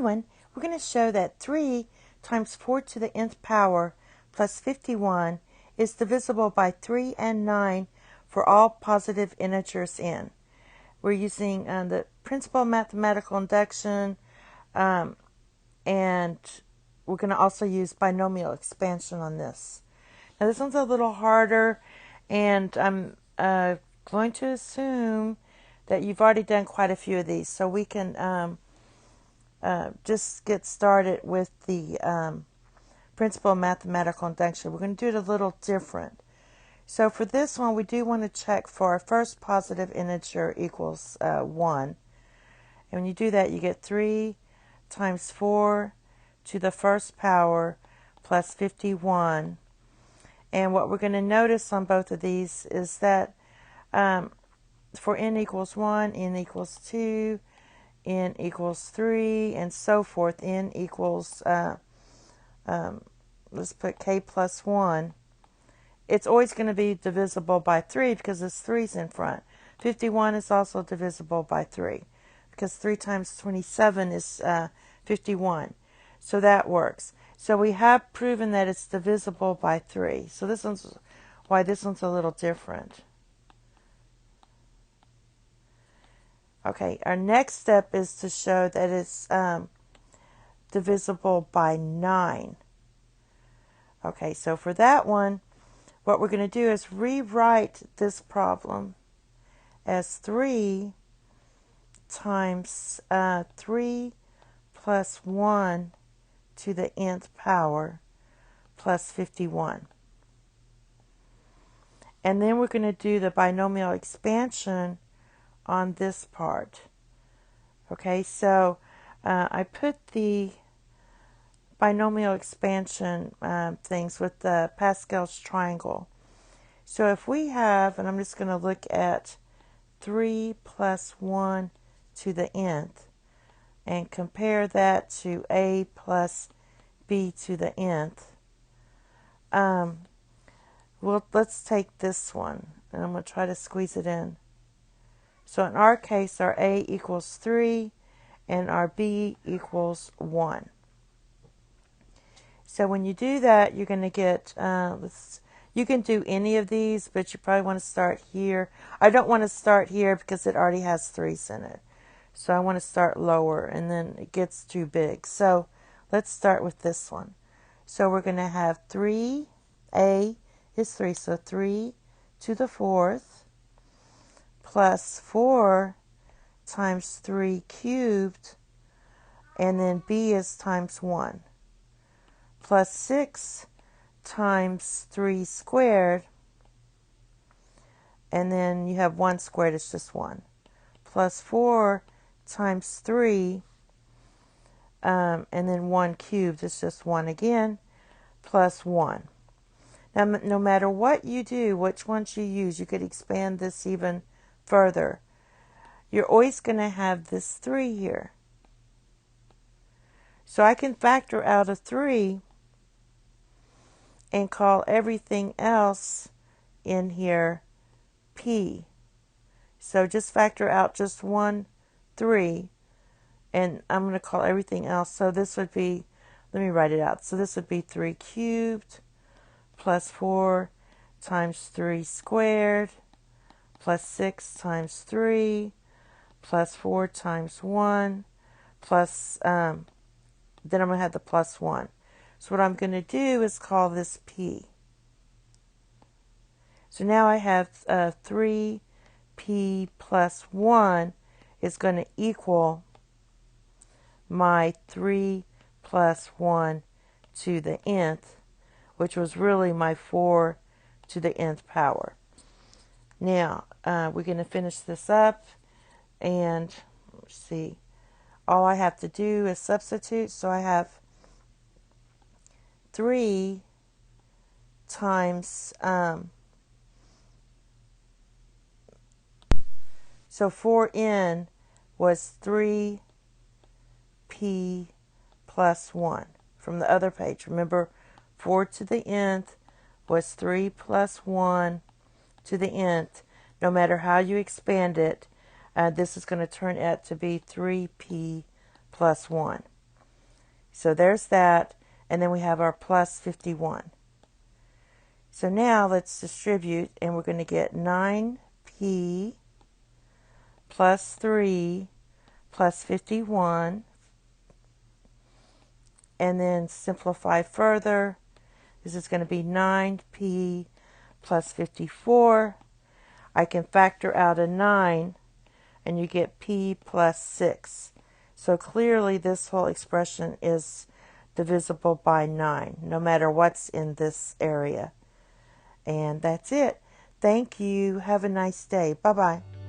everyone, we're going to show that 3 times 4 to the nth power plus 51 is divisible by 3 and 9 for all positive integers n. We're using the principle of mathematical induction, and we're going to also use binomial expansion on this. Now this one's a little harder, and I'm going to assume that you've already done quite a few of these, so we can just get started with the principle of mathematical induction. We're going to do it a little different. So for this one, we do want to check for our first positive integer equals 1. And when you do that, you get 3 times 4 to the first power plus 51. And what we're going to notice on both of these is that for n equals 1, n equals 2, n equals 3, and so forth, n equals, let's put k plus 1, it's always going to be divisible by 3 because it's 3's in front. 51 is also divisible by 3 because 3 times 27 is 51. So that works. So we have proven that it's divisible by 3. So this one's why this one's a little different. Okay, our next step is to show that it's divisible by 9. Okay, so for that one, what we're going to do is rewrite this problem as 3 times 3 plus 1 to the nth power plus 51. And then we're going to do the binomial expansion on this part. Okay, so I put the binomial expansion things with the Pascal's triangle. So if we have, and I'm just going to look at 3 plus 1 to the nth and compare that to a plus b to the nth. Well, let's take this one, and I'm going to try to squeeze it in. So in our case, our a equals 3 and our b equals 1. So when you do that, you're going to get, you can do any of these, but you probably want to start here. I don't want to start here because it already has 3's in it. So I want to start lower, and then it gets too big. So let's start with this one. So we're going to have 3, a is 3, so 3 to the 4th plus 4 times 3 cubed, and then b is times 1. Plus 6 times 3 squared, and then you have 1 squared, it's just 1. Plus 4 times 3, and then 1 cubed, it's just 1 again, plus 1. Now, no matter what you do, which ones you use, you could expand this even further. You're always going to have this 3 here. So I can factor out a 3 and call everything else in here p. So just factor out just 1, 3, and I'm going to call everything else. So this would be, let me write it out. So this would be 3 cubed plus 4 times 3 squared plus 6 times 3 plus 4 times 1 plus, then I'm going to have the plus 1. So what I'm going to do is call this p. So now I have 3p plus 1 is going to equal my 3 plus 1 to the nth, which was really my 4 to the nth power. Now, we're going to finish this up, and let's see. All I have to do is substitute, so I have 3 times, so 4n was 3p plus 1 from the other page. Remember, 4 to the nth was 3 plus 1 to the nth. No matter how you expand it, this is going to turn out to be 3p plus 1. So there's that, and then we have our plus 51. So now let's distribute, and we're going to get 9p plus 3 plus 51, and then simplify further. This is going to be 9p plus 54. I can factor out a 9, and you get p plus 6. So clearly this whole expression is divisible by 9, no matter what's in this area. And that's it. Thank you. Have a nice day. Bye-bye.